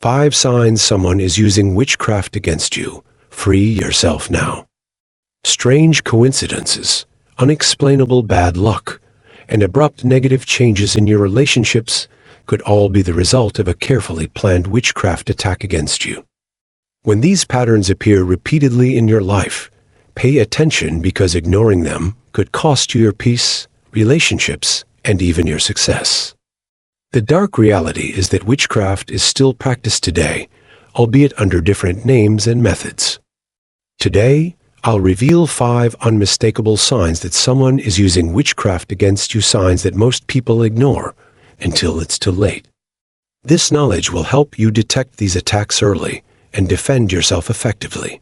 5 signs someone is using witchcraft against you. Free yourself now. Strange coincidences, unexplainable bad luck, and abrupt negative changes in your relationships could all be the result of a carefully planned witchcraft attack against you. When these patterns appear repeatedly in your life, pay attention, because ignoring them could cost you your peace, relationships, and even your success. The dark reality is that witchcraft is still practiced today, albeit under different names and methods. Today, I'll reveal 5 unmistakable signs that someone is using witchcraft against you, signs that most people ignore until it's too late. This knowledge will help you detect these attacks early and defend yourself effectively.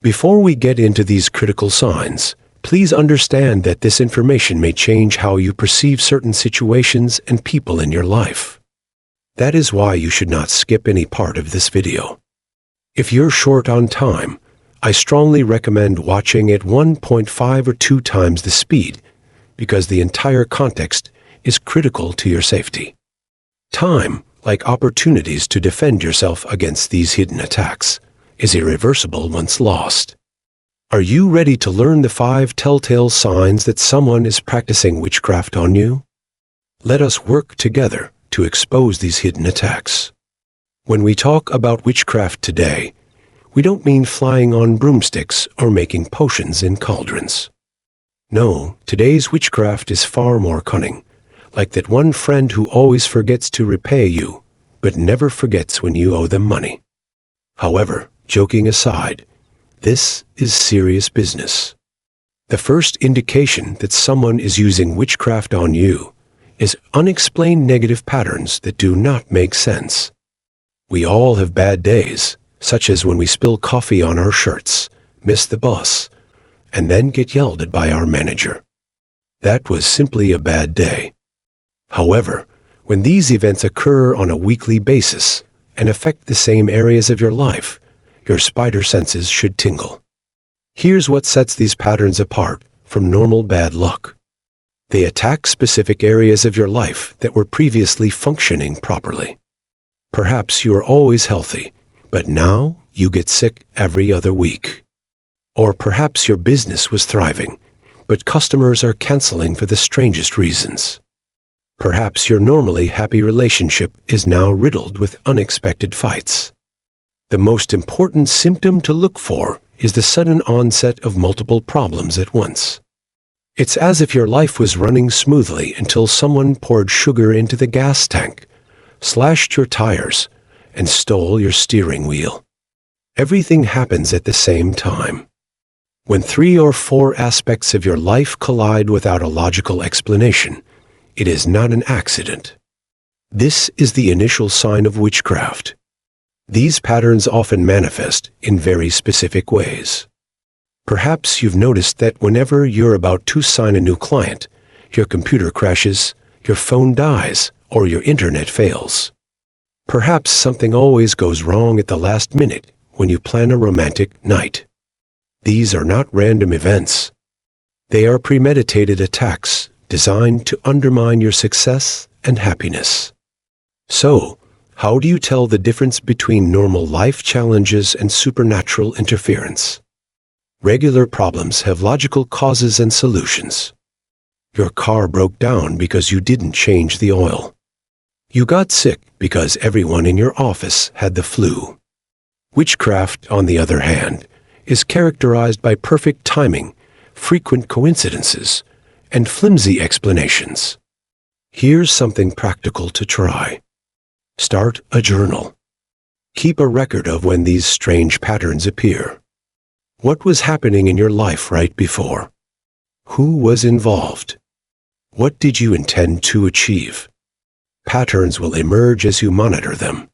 Before we get into these critical signs, please understand that this information may change how you perceive certain situations and people in your life. That is why you should not skip any part of this video. If you're short on time, I strongly recommend watching at 1.5 or 2 times the speed, because the entire context is critical to your safety. Time, like opportunities to defend yourself against these hidden attacks, is irreversible once lost. Are you ready to learn the 5 telltale signs that someone is practicing witchcraft on you? Let us work together to expose these hidden attacks. When we talk about witchcraft today, we don't mean flying on broomsticks or making potions in cauldrons. No, today's witchcraft is far more cunning, like that one friend who always forgets to repay you, but never forgets when you owe them money. However, joking aside, this is serious business. The first indication that someone is using witchcraft on you is unexplained negative patterns that do not make sense. We all have bad days, such as when we spill coffee on our shirts, miss the bus, and then get yelled at by our manager. That was simply a bad day. However, when these events occur on a weekly basis and affect the same areas of your life, your spider senses should tingle. Here's what sets these patterns apart from normal bad luck. They attack specific areas of your life that were previously functioning properly. Perhaps you are always healthy, but now you get sick every other week. Or perhaps your business was thriving, but customers are canceling for the strangest reasons. Perhaps your normally happy relationship is now riddled with unexpected fights. The most important symptom to look for is the sudden onset of multiple problems at once. It's as if your life was running smoothly until someone poured sugar into the gas tank, slashed your tires, and stole your steering wheel. Everything happens at the same time. When 3 or 4 aspects of your life collide without a logical explanation, it is not an accident. This is the initial sign of witchcraft. These patterns often manifest in very specific ways. Perhaps you've noticed that whenever you're about to sign a new client, your computer crashes, your phone dies, or your internet fails. Perhaps something always goes wrong at the last minute when you plan a romantic night. These are not random events. They are premeditated attacks designed to undermine your success and happiness. So, how do you tell the difference between normal life challenges and supernatural interference? Regular problems have logical causes and solutions. Your car broke down because you didn't change the oil. You got sick because everyone in your office had the flu. Witchcraft, on the other hand, is characterized by perfect timing, frequent coincidences, and flimsy explanations. Here's something practical to try. Start a journal. Keep a record of when these strange patterns appear. What was happening in your life right before? Who was involved? What did you intend to achieve? Patterns will emerge as you monitor them.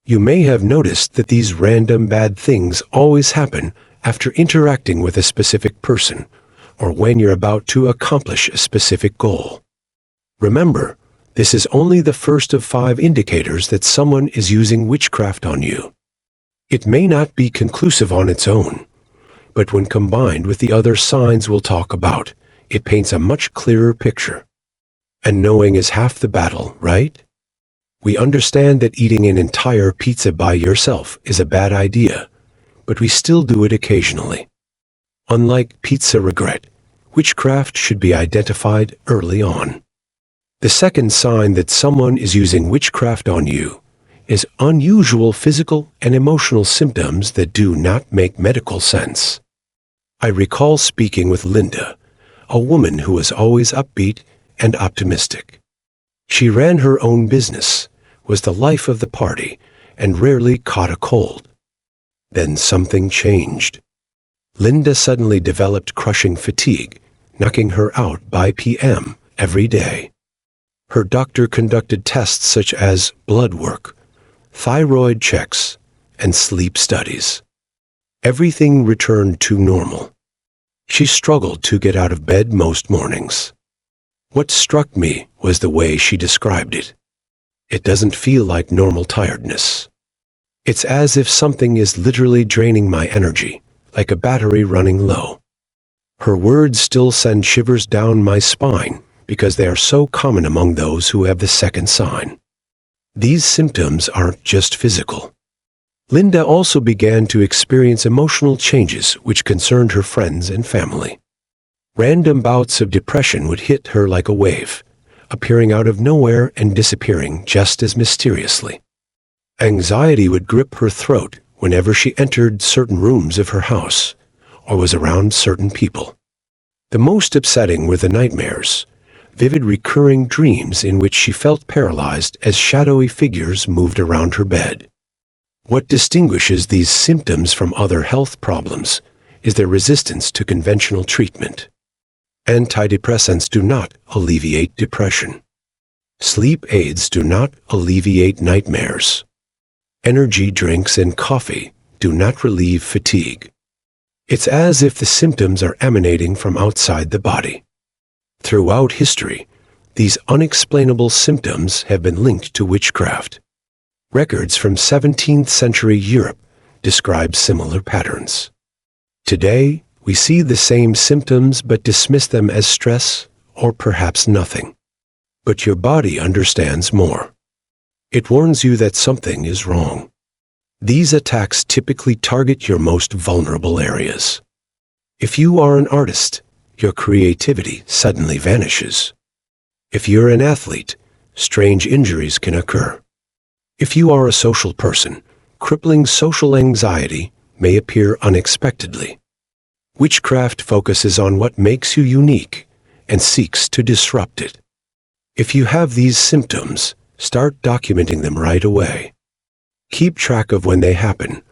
You may have noticed that these random bad things always happen after interacting with a specific person or when you're about to accomplish a specific goal. Remember, this is only the first of 5 indicators that someone is using witchcraft on you. It may not be conclusive on its own, but when combined with the other signs we'll talk about, it paints a much clearer picture. And knowing is half the battle, right? We understand that eating an entire pizza by yourself is a bad idea, but we still do it occasionally. Unlike pizza regret, witchcraft should be identified early on. The second sign that someone is using witchcraft on you is unusual physical and emotional symptoms that do not make medical sense. I recall speaking with Linda, a woman who was always upbeat and optimistic. She ran her own business, was the life of the party, and rarely caught a cold. Then something changed. Linda suddenly developed crushing fatigue, knocking her out by p.m. every day. Her doctor conducted tests such as blood work, thyroid checks, and sleep studies. Everything returned to normal. She struggled to get out of bed most mornings. What struck me was the way she described it. It doesn't feel like normal tiredness. It's as if something is literally draining my energy, like a battery running low. Her words still send shivers down my spine because they are so common among those who have the second sign. These symptoms aren't just physical. Linda also began to experience emotional changes which concerned her friends and family. Random bouts of depression would hit her like a wave, appearing out of nowhere and disappearing just as mysteriously. Anxiety would grip her throat whenever she entered certain rooms of her house or was around certain people. The most upsetting were the nightmares, vivid recurring dreams in which she felt paralyzed as shadowy figures moved around her bed. What distinguishes these symptoms from other health problems is their resistance to conventional treatment. Antidepressants do not alleviate depression. Sleep aids do not alleviate nightmares. Energy drinks and coffee do not relieve fatigue. It's as if the symptoms are emanating from outside the body. Throughout history, these unexplainable symptoms have been linked to witchcraft. Records from 17th century Europe describe similar patterns. Today, we see the same symptoms but dismiss them as stress or perhaps nothing. But your body understands more. It warns you that something is wrong. These attacks typically target your most vulnerable areas. If you are an artist, your creativity suddenly vanishes. If you're an athlete, strange injuries can occur. If you are a social person, crippling social anxiety may appear unexpectedly. Witchcraft focuses on what makes you unique and seeks to disrupt it. If you have these symptoms, start documenting them right away. Keep track of when they happen,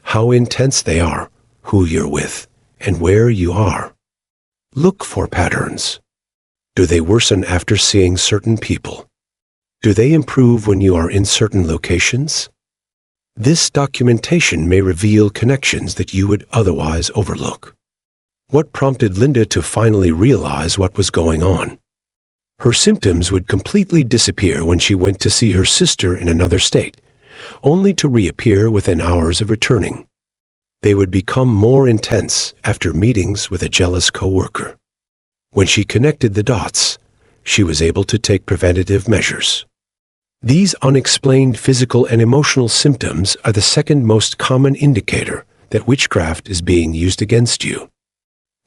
how intense they are, who you're with, and where you are. Look for patterns. Do they worsen after seeing certain people? Do they improve when you are in certain locations? This documentation may reveal connections that you would otherwise overlook. What prompted Linda to finally realize what was going on? Her symptoms would completely disappear when she went to see her sister in another state, only to reappear within hours of returning. They would become more intense after meetings with a jealous coworker. When she connected the dots, she was able to take preventative measures. These unexplained physical and emotional symptoms are the second most common indicator that witchcraft is being used against you.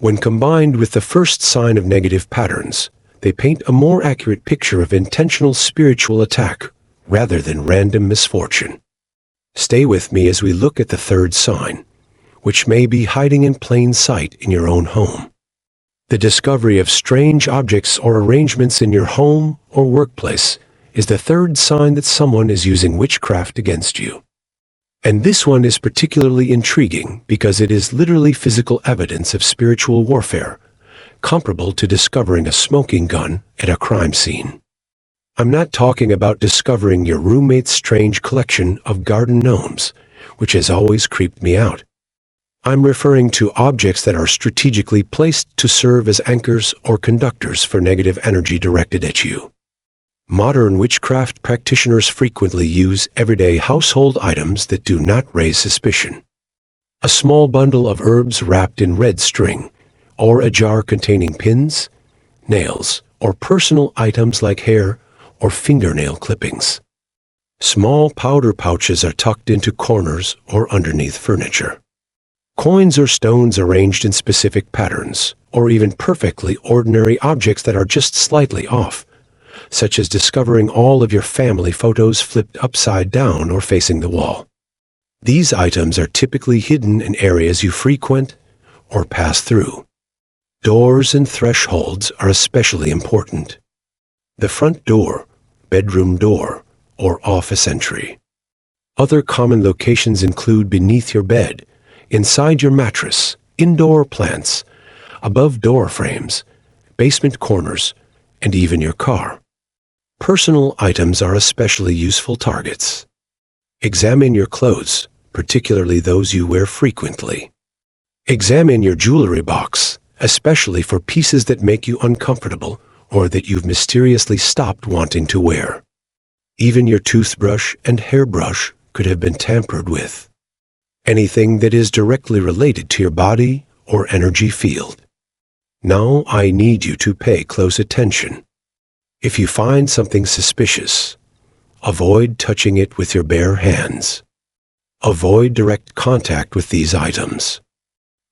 When combined with the first sign of negative patterns, they paint a more accurate picture of intentional spiritual attack rather than random misfortune. Stay with me as we look at the third sign, which may be hiding in plain sight in your own home. The discovery of strange objects or arrangements in your home or workplace is the third sign that someone is using witchcraft against you. And this one is particularly intriguing because it is literally physical evidence of spiritual warfare, comparable to discovering a smoking gun at a crime scene. I'm not talking about discovering your roommate's strange collection of garden gnomes, which has always creeped me out. I'm referring to objects that are strategically placed to serve as anchors or conductors for negative energy directed at you. Modern witchcraft practitioners frequently use everyday household items that do not raise suspicion. A small bundle of herbs wrapped in red string, or a jar containing pins, nails, or personal items like hair or fingernail clippings. Small powder pouches are tucked into corners or underneath furniture. Coins or stones arranged in specific patterns, or even perfectly ordinary objects that are just slightly off, such as discovering all of your family photos flipped upside down or facing the wall. These items are typically hidden in areas you frequent or pass through. Doors and thresholds are especially important. The front door, bedroom door, or office entry. Other common locations include beneath your bed, inside your mattress, indoor plants, above door frames, basement corners, and even your car. Personal items are especially useful targets. Examine your clothes, particularly those you wear frequently. Examine your jewelry box, especially for pieces that make you uncomfortable or that you've mysteriously stopped wanting to wear. Even your toothbrush and hairbrush could have been tampered with. Anything that is directly related to your body or energy field. Now I need you to pay close attention. If you find something suspicious, avoid touching it with your bare hands. Avoid direct contact with these items.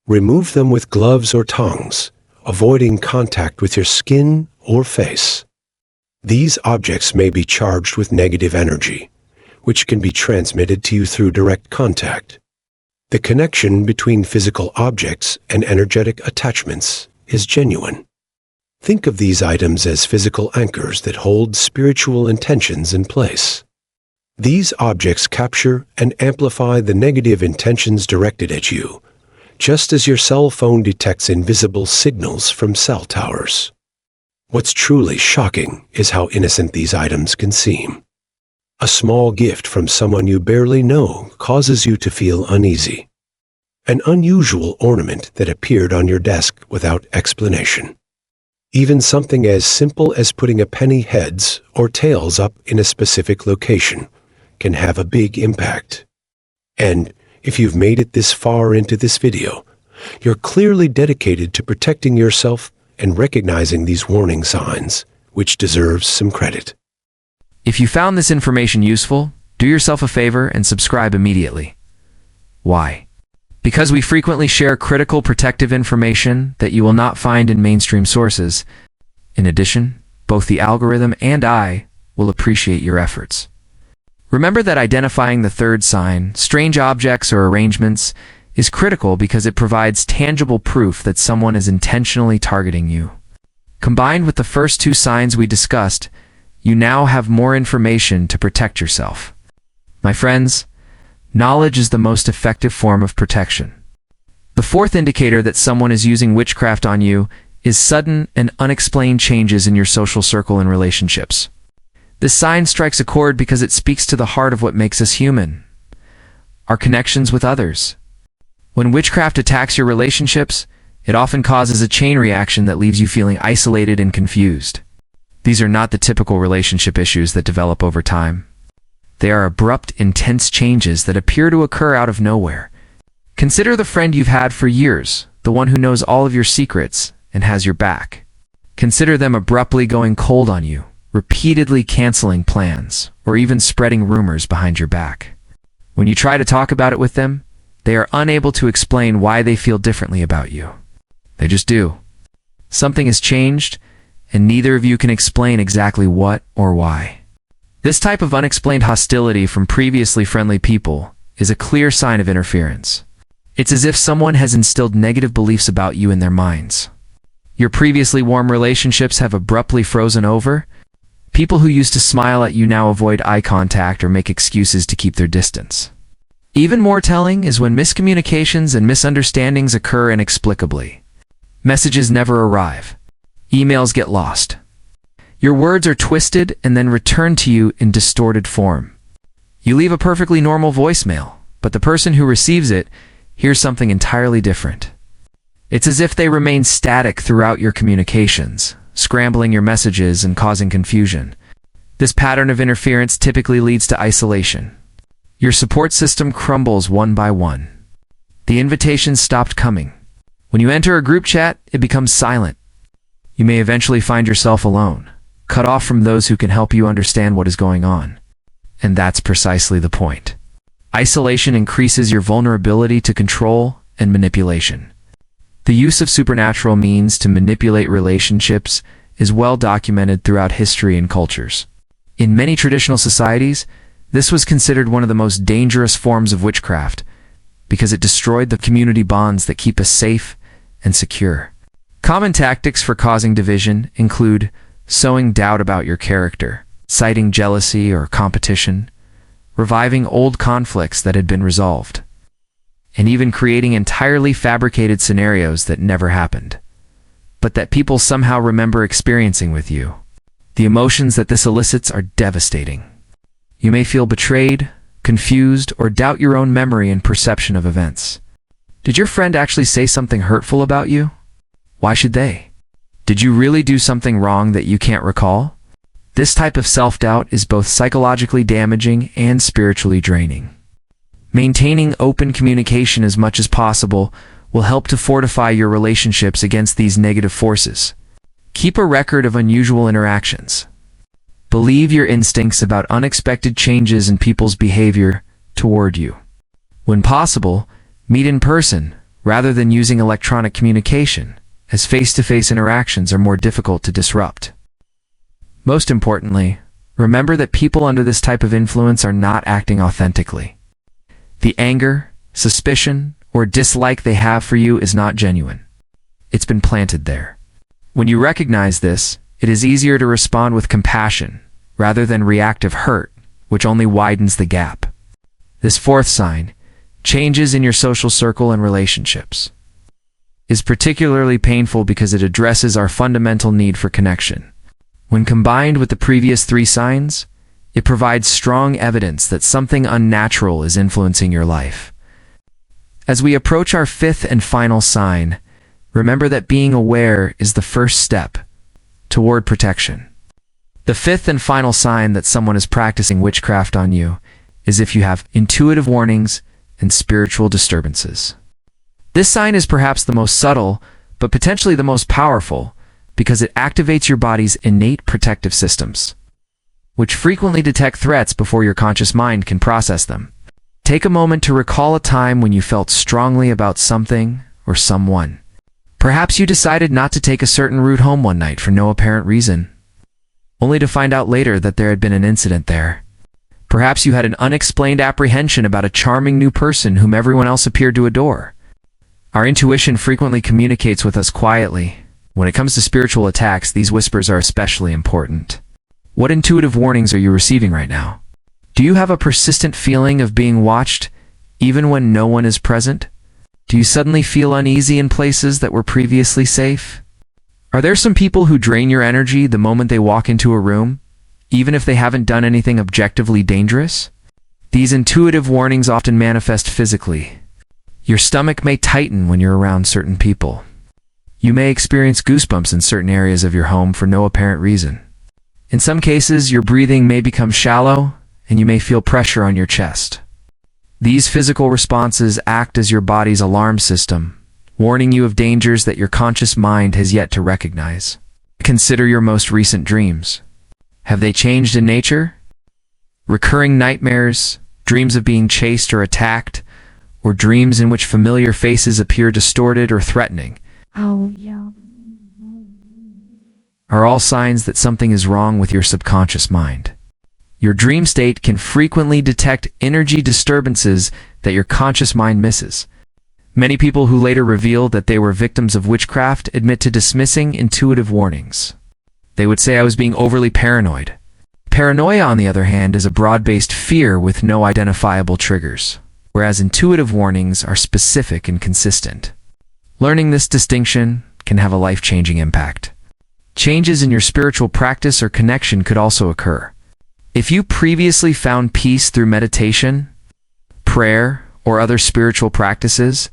Remove them with gloves or tongs, avoiding contact with your skin or face. These objects may be charged with negative energy, which can be transmitted to you through direct contact. The connection between physical objects and energetic attachments is genuine. Think of these items as physical anchors that hold spiritual intentions in place. These objects capture and amplify the negative intentions directed at you, just as your cell phone detects invisible signals from cell towers. What's truly shocking is how innocent these items can seem. A small gift from someone you barely know causes you to feel uneasy. An unusual ornament that appeared on your desk without explanation. Even something as simple as putting a penny heads or tails up in a specific location can have a big impact. And if you've made it this far into this video, you're clearly dedicated to protecting yourself and recognizing these warning signs, which deserves some credit. If you found this information useful, do yourself a favor and subscribe immediately. Why? Because we frequently share critical protective information that you will not find in mainstream sources. In addition, both the algorithm and I will appreciate your efforts. Remember that identifying the third sign, strange objects or arrangements, is critical because it provides tangible proof that someone is intentionally targeting you. Combined with the first two signs we discussed, you now have more information to protect yourself. My friends, knowledge is the most effective form of protection. The fourth indicator that someone is using witchcraft on you is sudden and unexplained changes in your social circle and relationships. This sign strikes a chord because it speaks to the heart of what makes us human, our connections with others. When witchcraft attacks your relationships, it often causes a chain reaction that leaves you feeling isolated and confused. These are not the typical relationship issues that develop over time. They are abrupt, intense changes that appear to occur out of nowhere. Consider the friend you've had for years, the one who knows all of your secrets and has your back. Consider them abruptly going cold on you, repeatedly canceling plans, or even spreading rumors behind your back. When you try to talk about it with them, they are unable to explain why they feel differently about you. They just do. Something has changed, and neither of you can explain exactly what or why. This type of unexplained hostility from previously friendly people is a clear sign of interference. It's as if someone has instilled negative beliefs about you in their minds. Your previously warm relationships have abruptly frozen over. People who used to smile at you now avoid eye contact or make excuses to keep their distance. Even more telling is when miscommunications and misunderstandings occur inexplicably. Messages never arrive. Emails get lost. Your words are twisted and then returned to you in distorted form. You leave a perfectly normal voicemail, but the person who receives it hears something entirely different. It's as if they remain static throughout your communications, scrambling your messages and causing confusion. This pattern of interference typically leads to isolation. Your support system crumbles one by one. The invitations stopped coming. When you enter a group chat, it becomes silent. You may eventually find yourself alone, cut off from those who can help you understand what is going on. and that's precisely the point. Isolation increases your vulnerability to control and manipulation. The use of supernatural means to manipulate relationships is well documented throughout history and cultures. In many traditional societies, this was considered one of the most dangerous forms of witchcraft because it destroyed the community bonds that keep us safe and secure. Common tactics for causing division include sowing doubt about your character, citing jealousy or competition, reviving old conflicts that had been resolved, and even creating entirely fabricated scenarios that never happened, but that people somehow remember experiencing with you. The emotions that this elicits are devastating. You may feel betrayed, confused, or doubt your own memory and perception of events. Did your friend actually say something hurtful about you? Why should they? Did you really do something wrong that you can't recall? This type of self-doubt is both psychologically damaging and spiritually draining. Maintaining open communication as much as possible will help to fortify your relationships against these negative forces. Keep a record of unusual interactions. Believe your instincts about unexpected changes in people's behavior toward you. When possible, meet in person rather than using electronic communication, as face-to-face interactions are more difficult to disrupt. Most importantly, remember that people under this type of influence are not acting authentically. The anger, suspicion, or dislike they have for you is not genuine. It's been planted there. When you recognize this, it is easier to respond with compassion rather than reactive hurt, which only widens the gap. This fourth sign, changes in your social circle and relationships, is particularly painful because it addresses our fundamental need for connection. When combined with the previous three signs, it provides strong evidence that something unnatural is influencing your life. As we approach our fifth and final sign, remember that being aware is the first step toward protection. The fifth and final sign that someone is practicing witchcraft on you is if you have intuitive warnings and spiritual disturbances. This sign is perhaps the most subtle, but potentially the most powerful, because it activates your body's innate protective systems, which frequently detect threats before your conscious mind can process them. Take a moment to recall a time when you felt strongly about something or someone. Perhaps you decided not to take a certain route home one night for no apparent reason, only to find out later that there had been an incident there. Perhaps you had an unexplained apprehension about a charming new person whom everyone else appeared to adore. Our intuition frequently communicates with us quietly. When it comes to spiritual attacks, these whispers are especially important. What intuitive warnings are you receiving right now? Do you have a persistent feeling of being watched, even when no one is present? Do you suddenly feel uneasy in places that were previously safe? Are there some people who drain your energy the moment they walk into a room, even if they haven't done anything objectively dangerous? These intuitive warnings often manifest physically. Your stomach may tighten when you're around certain people. You may experience goosebumps in certain areas of your home for no apparent reason. In some cases, your breathing may become shallow, and you may feel pressure on your chest. These physical responses act as your body's alarm system, warning you of dangers that your conscious mind has yet to recognize. Consider your most recent dreams. Have they changed in nature? Recurring nightmares, dreams of being chased or attacked, or dreams in which familiar faces appear distorted or threatening, are all signs that something is wrong with your subconscious mind. Your dream state can frequently detect energy disturbances that your conscious mind misses. Many people who later reveal that they were victims of witchcraft admit to dismissing intuitive warnings. They would say, "I was being overly paranoid." Paranoia, on the other hand, is a broad-based fear with no identifiable triggers, whereas intuitive warnings are specific and consistent. Learning this distinction can have a life-changing impact. Changes in your spiritual practice or connection could also occur. If you previously found peace through meditation, prayer, or other spiritual practices,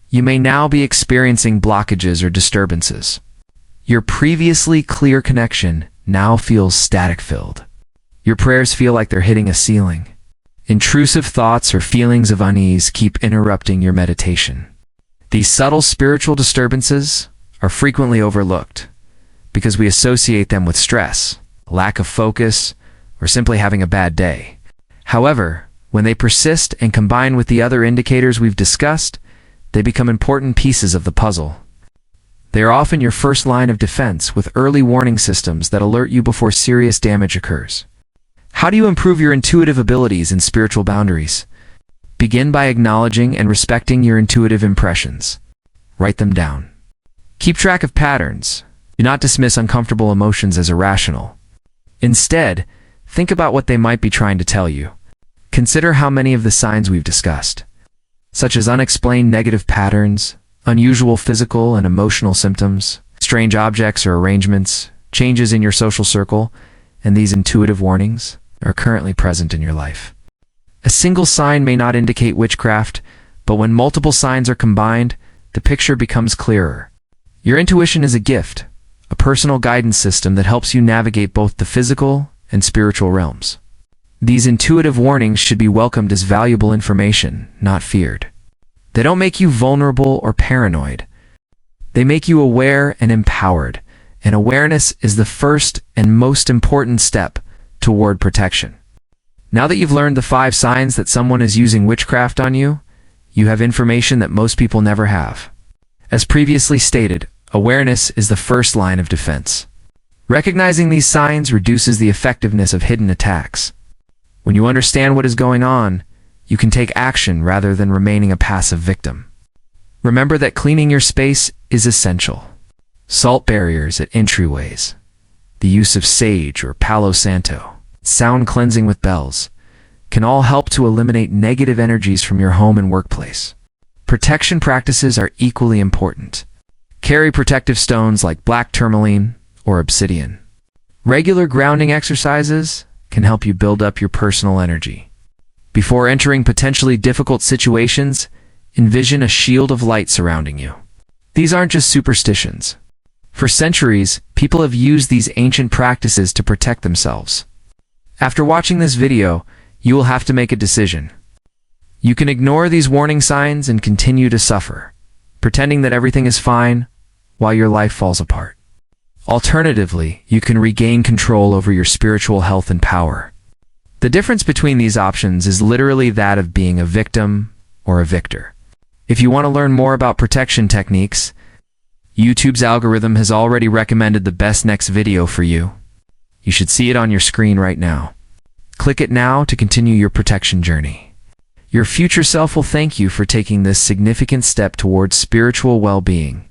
you may now be experiencing blockages or disturbances. Your previously clear connection now feels static-filled. Your prayers feel like they're hitting a ceiling. Intrusive thoughts or feelings of unease keep interrupting your meditation. These subtle spiritual disturbances are frequently overlooked because we associate them with stress, lack of focus, or simply having a bad day. However, when they persist and combine with the other indicators we've discussed, they become important pieces of the puzzle. They are often your first line of defense, with early warning systems that alert you before serious damage occurs. How do you improve your intuitive abilities and spiritual boundaries? Begin by acknowledging and respecting your intuitive impressions. Write them down. Keep track of patterns. Do not dismiss uncomfortable emotions as irrational. Instead, think about what they might be trying to tell you. Consider how many of the signs we've discussed, such as unexplained negative patterns, unusual physical and emotional symptoms, strange objects or arrangements, changes in your social circle, and these intuitive warnings are currently present in your life. A single sign may not indicate witchcraft, but when multiple signs are combined, the picture becomes clearer. Your intuition is a gift, a personal guidance system that helps you navigate both the physical and spiritual realms. These intuitive warnings should be welcomed as valuable information, not feared. They don't make you vulnerable or paranoid. They make you aware and empowered, and awareness is the first and most important step toward protection. Now that you've learned the 5 signs that someone is using witchcraft on you, you have information that most people never have. As previously stated, awareness is the first line of defense. Recognizing these signs reduces the effectiveness of hidden attacks. When you understand what is going on, you can take action rather than remaining a passive victim. Remember that cleaning your space is essential. Salt barriers at entryways, the use of sage or Palo Santo, sound cleansing with bells, can all help to eliminate negative energies from your home and workplace. Protection practices are equally important. Carry protective stones like black tourmaline or obsidian. Regular grounding exercises can help you build up your personal energy. Before entering potentially difficult situations, envision a shield of light surrounding you. These aren't just superstitions. For centuries, people have used these ancient practices to protect themselves. After watching this video, you will have to make a decision. You can ignore these warning signs and continue to suffer, pretending that everything is fine while your life falls apart. Alternatively, you can regain control over your spiritual health and power. The difference between these options is literally that of being a victim or a victor. If you want to learn more about protection techniques, YouTube's algorithm has already recommended the best next video for you. You should see it on your screen right now. Click it now to continue your protection journey. Your future self will thank you for taking this significant step towards spiritual well-being.